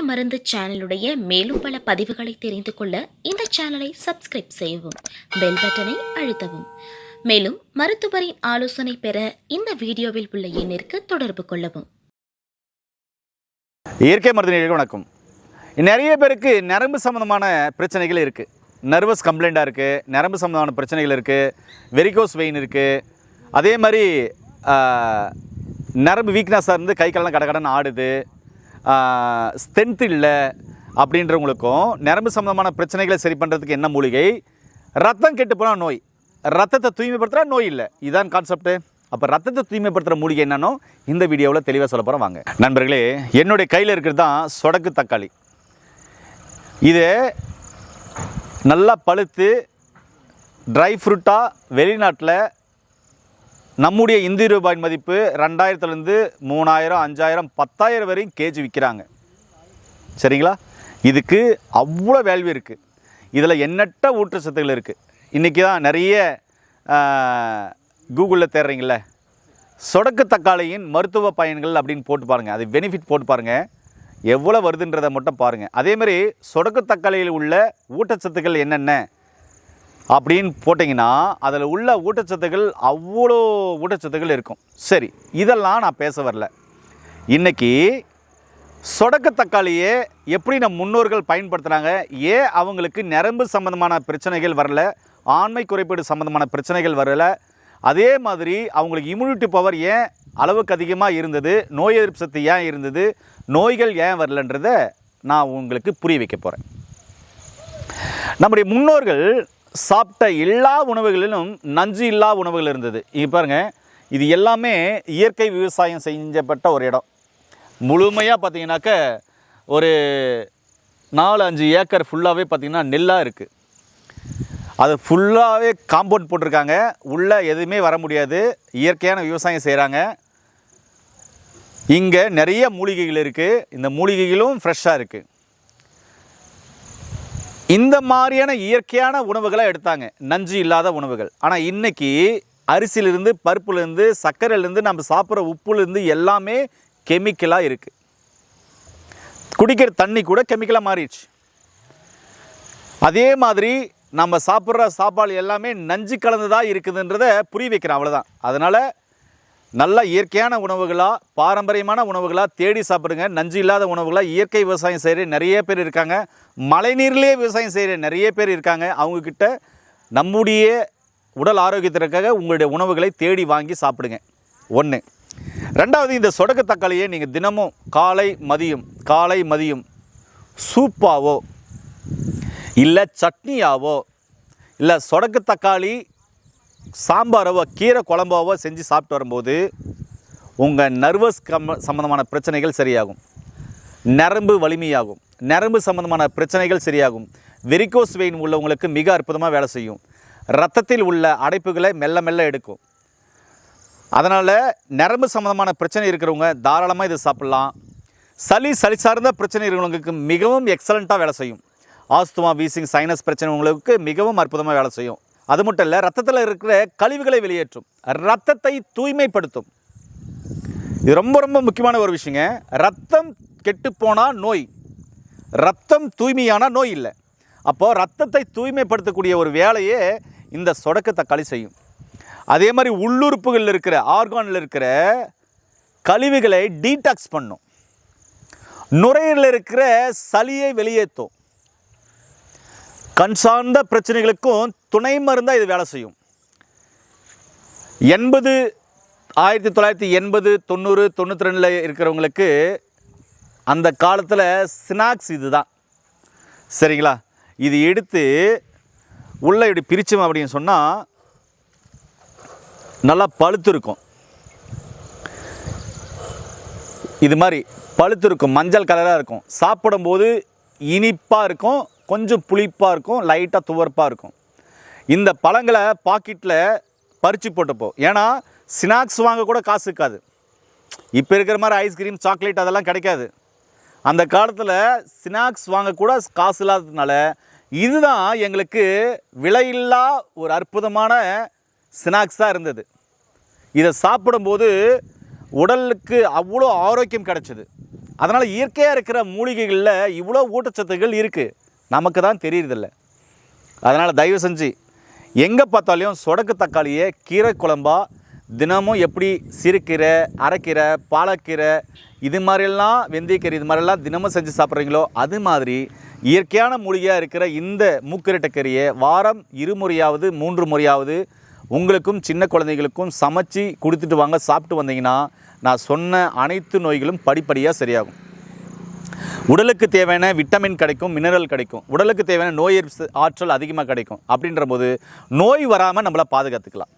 மருந்து சேனலுடைய மேலும் பல பதிவுகளை தெரிந்து கொள்ள இந்த சேனலை சப்ஸ்கிரைப் செய்யவும், பெல் பட்டனை அழுத்தவும். மேலும் மருத்துவரின் ஆலோசனை பெற இந்த வீடியோவில் உள்ள எண்ணிற்கு தொடர்பு கொள்ளவும். இயற்கை மருத்துவர்களுக்கு வணக்கம். நிறைய பேருக்கு நரம்பு சம்மந்தமான பிரச்சனைகள் இருக்குது. நர்வஸ் கம்ப்ளைண்ட்டாக இருக்குது, நரம்பு சம்மந்தமான பிரச்சனைகள் இருக்குது, வெரிகோஸ் வெயின் இருக்குது. அதே மாதிரி நரம்பு வீக்னஸாக இருந்து கை காலெல்லாம் கடகடன்னு ஆடுது, ஸ்ட்ரென்த் இல்லை அப்படின்றவங்களுக்கும் நரம்பு சம்மந்தமான பிரச்சனைகளை சரி பண்ணுறதுக்கு என்ன மூலிகை? ரத்தம் கெட்டு போனால் நோய், ரத்தத்தை தூய்மைப்படுத்துகிற நோய் இல்லை, இதுதான் கான்செப்ட்டு. அப்போ ரத்தத்தை தூய்மைப்படுத்துகிற மூலிகை என்னன்னோ இந்த வீடியோவில் தெளிவாக சொல்ல போகிறோம். வாங்க நண்பர்களே, என்னுடைய கையில் இருக்கிறது தான் சொடக்கு தக்காளி. இது நல்லா பழுத்து ட்ரை ஃப்ரூட்டாக வெளிநாட்டில் நம்முடைய இந்திய ரூபாயின் மதிப்பு 2000லேருந்து 3000, 5000, 10,000 வரையும் கேஜி விற்கிறாங்க. சரிங்களா? இதுக்கு அவ்வளோ வேல்யூ இருக்குது. இதில் எண்ணற்ற ஊட்டச்சத்துகள் இருக்குது. இன்றைக்கி தான் நிறைய கூகுளில் தேடுறீங்கள, சொடக்கு தக்காளியின் மருத்துவ பயன்கள் அப்படின்னு போட்டு பாருங்கள். அது பெனிஃபிட் போட்டு பாருங்கள், எவ்வளோ வருதுன்றதை மட்டும் பாருங்கள். அதேமாதிரி சொடக்கு தக்காளியில் உள்ள ஊட்டச்சத்துக்கள் என்னென்ன அப்படின்னு போட்டிங்கன்னா அதில் உள்ள ஊட்டச்சத்துக்கள் அவ்வளோ ஊட்டச்சத்துக்கள் இருக்கும். சரி, இதெல்லாம் நான் பேச வரல. இன்றைக்கி சொடக்கு தக்காளியே எப்படி நம் முன்னோர்கள் பயன்படுத்துகிறாங்க, ஏன் அவங்களுக்கு நரம்பு சம்மந்தமான பிரச்சனைகள் வரல, ஆண்மை குறைபாடு சம்மந்தமான பிரச்சனைகள் வரலை, அதே மாதிரி அவங்களுக்கு இம்யூனிட்டி பவர் ஏன் அளவுக்கு அதிகமாக இருந்தது, நோய் எதிர்ப்பு சக்தி ஏன் இருந்தது, நோய்கள் ஏன் வரலன்றதை நான் உங்களுக்கு புரிய வைக்க போகிறேன். நம்முடைய முன்னோர்கள் சாப்பிட்ட எல்லா உணவுகளிலும் நஞ்சு இல்லா உணவுகள் இருந்தது. இங்கே பாருங்கள், இது எல்லாமே இயற்கை விவசாயம் செஞ்சப்பட்ட ஒரு இடம். முழுமையாக பார்த்திங்கனாக்க ஒரு 4-5 ஏக்கர் ஃபுல்லாகவே பார்த்திங்கன்னா நெல்லாக இருக்குது. அது ஃபுல்லாகவே காம்பவுண்ட் போட்டிருக்காங்க, உள்ளே எதுவுமே வர முடியாது, இயற்கையான விவசாயம் செய்கிறாங்க. இங்கே நிறைய மூலிகைகள் இருக்குது, இந்த மூலிகைகளும் ஃப்ரெஷ்ஷாக இருக்குது. இந்த மாதிரியான இயற்கையான உணவுகளை எடுத்தாங்க, நஞ்சு இல்லாத உணவுகள். ஆனால் இன்றைக்கி அரிசியிலேருந்து, பருப்புலேருந்து, சர்க்கரையிலேருந்து, நம்ம சாப்பிட்ற உப்புலேருந்து எல்லாமே கெமிக்கலாக இருக்குது. குடிக்கிற தண்ணி கூட கெமிக்கலாக மாறிடுச்சு. அதே மாதிரி நம்ம சாப்பிட்ற சாப்பாடு எல்லாமே நஞ்சு கலந்துதான் இருக்குதுன்றதை புரிய வைக்கிறேன், அவ்வளோதான். அதனால் நல்ல இயற்கையான உணவுகளாக, பாரம்பரியமான உணவுகளாக தேடி சாப்பிடுங்க. நஞ்சு இல்லாத உணவுகளாக இயற்கை விவசாயம் செய்கிற நிறைய பேர் இருக்காங்க, மழைநீர்லேயே விவசாயம் செய்கிற நிறைய பேர் இருக்காங்க. அவங்கக்கிட்ட நம்முடைய உடல் ஆரோக்கியத்திற்காக உங்களுடைய உணவுகளை தேடி வாங்கி சாப்பிடுங்க. ஒன்று. ரெண்டாவது, இந்த சொடக்கு தக்காளியை நீங்கள் தினமும் காலை மதியம் சூப்பாவோ இல்லை சட்னியாவோ இல்லை சொடக்கு தக்காளி சாம்பாரவோ கீரை குழம்பாவோ செஞ்சு சாப்பிட்டு வரும்போது உங்கள் நர்வஸ் சம்மந்தமான பிரச்சனைகள் சரியாகும், நரம்பு வலிமையாகும், நரம்பு சம்மந்தமான பிரச்சனைகள் சரியாகும், வெரிகோஸ் வெயின் உள்ளவங்களுக்கு மிக அற்புதமாக வேலை செய்யும், இரத்தத்தில் உள்ள அடைப்புகளை மெல்ல மெல்ல எடுக்கும். அதனால் நரம்பு சம்மந்தமான பிரச்சனை இருக்கிறவங்க தாராளமாக இது சாப்பிட்லாம். சளி சார்ந்த பிரச்சனை இருக்கிறவங்களுக்கு மிகவும் எக்ஸலண்ட்டாக வேலை செய்யும். ஆஸ்துமா, வீசிங், சைனஸ் பிரச்சனை உங்களுக்கு மிகவும் அற்புதமாக வேலை செய்யும். அது மட்டும் இல்லை, ரத்தத்தில் இருக்கிற கழிவுகளை வெளியேற்றும், ரத்தத்தை தூய்மைப்படுத்தும். இது ரொம்ப ரொம்ப முக்கியமான ஒரு விஷயங்க. ரத்தம் கெட்டுப்போனால் நோய், ரத்தம் தூய்மையான நோய் இல்லை. அப்போது ரத்தத்தை தூய்மைப்படுத்தக்கூடிய ஒரு வேலையே இந்த சொடக்கு தக்காளி செய்யும். அதே மாதிரி உள்ளுறுப்புகளில் இருக்கிற, ஆர்கானில் இருக்கிற கழிவுகளை டீடாக்ஸ் பண்ணும், நுரையீரலில் இருக்கிற சளியை வெளியேற்றும். கண் சார்ந்த பிரச்சனைகளுக்கும் துணை மருந்தாக இது வேலை செய்யும். 1980, 90, 92 இருக்கிறவங்களுக்கு அந்த காலத்தில் ஸ்நாக்ஸ் இது தான். சரிங்களா? இது எடுத்து உள்ளே இப்படி பிரித்தோம் அப்படின்னு சொன்னால் நல்லா பழுத்து இருக்கும். இது மாதிரி பழுத்து இருக்கும், மஞ்சள் கலராக இருக்கும். சாப்பிடும்போது இனிப்பாக இருக்கும், கொஞ்சம் புளிப்பாக இருக்கும், லைட்டாக துவர்ப்பாக இருக்கும். இந்த பழங்களை பாக்கெட்டில் பறித்து போட்டுப்போம். ஏன்னா ஸ்நாக்ஸ் வாங்க கூட காசு இருக்காது. இப்போ இருக்கிற மாதிரி ஐஸ்கிரீம், சாக்லேட் அதெல்லாம் கிடைக்காது. அந்த காலத்தில் ஸ்நாக்ஸ் வாங்கக்கூட காசு இல்லாததுனால இதுதான் எங்களுக்கு விலையில்லா ஒரு அற்புதமான ஸ்நாக்ஸாக இருந்தது. இதை சாப்பிடும்போது உடலுக்கு அவ்வளோ ஆரோக்கியம் கிடைச்சிது. அதனால் இயற்கையாக இருக்கிற மூலிகைகளில் இவ்வளோ ஊட்டச்சத்துக்கள் இருக்குது, நமக்கு தான் தெரியறதில்ல. அதனால் தயவு செஞ்சு எங்கே பார்த்தாலையும் சொடக்கு தக்காளியை கீரை குழம்பா தினமும் எப்படி சிறுக்கீரை, அரைக்கீரை, பாலக்கீரை, இது மாதிரியெல்லாம் வெந்தயக்கீரை, இது மாதிரிலாம் தினமும் செஞ்சு சாப்பிட்றீங்களோ அது மாதிரி இயற்கையான மூலிகையாக இருக்கிற இந்த மூக்கிரட்டைக்கீரையை வாரம் 2 முறையாவது 3 முறையாவது உங்களுக்கும் சின்ன குழந்தைகளுக்கும் சமைச்சு கொடுத்துட்டு வாங்க. சாப்பிட்டு வந்தீங்கன்னா நான் சொன்ன அனைத்து நோய்களும் படிப்படியாக சரியாகும். உடலுக்கு தேவையான விட்டமின் கிடைக்கும், மினரல் கிடைக்கும், உடலுக்கு தேவையான நோய் எதிர்ப்பு ஆற்றல் அதிகமாக கிடைக்கும். அப்படின்ற போது நோய் வராமல் நம்மளை பாதுகாத்துக்கலாம்.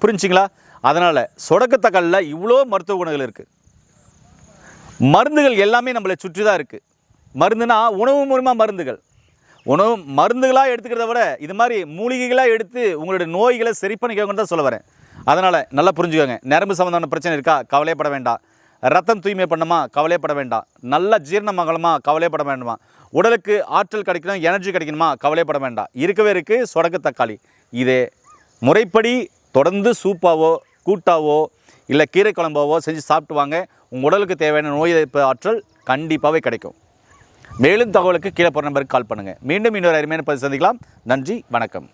புரிஞ்சுங்களா? அதனால் சொடக்கத்தக்காளியில் இவ்வளோ மருத்துவ குணங்கள் இருக்குது. மருந்துகள் எல்லாமே நம்மளை சுற்றி தான் இருக்குது. மருந்துனா உணவு மூலமாக மருந்துகள், உணவு மருந்துகளாக எடுத்துக்கிறத விட இது மாதிரி மூலிகைகளாக எடுத்து உங்களுடைய நோய்களை சரி பண்ணிக்கோங்கன்னு தான் சொல்ல வரேன். அதனால் நல்லா புரிஞ்சுக்கோங்க. நரம்பு சம்மந்தமான பிரச்சனை இருக்கா? கவலைப்பட வேண்டாம். ரத்தம் தூய்மை பண்ணுமா? கவலைப்பட வேண்டாம். நல்ல ஜீரணமாகலமா? கவலைப்பட வேண்டாமா? உடலுக்கு ஆற்றல் கிடைக்கணும், எனர்ஜி கிடைக்கணுமா? கவலைப்பட வேண்டாம். இருக்கவே இருக்குது சொடக்கு தக்காளி. இதே முறைப்படி தொடர்ந்து சூப்பாவோ கூட்டாவோ இல்லை கீரை குழம்பாவோ செஞ்சு சாப்பிட்டு வாங்க. உங்கள் உடலுக்கு தேவையான நோய் எதிர்ப்பு ஆற்றல் கண்டிப்பாகவே கிடைக்கும். மேலும் தகவலுக்கு கீழே போகிற நம்பருக்கு கால் பண்ணுங்கள். மீண்டும் இன்னொரு அருமையான பதிவு சந்திக்கலாம். நன்றி, வணக்கம்.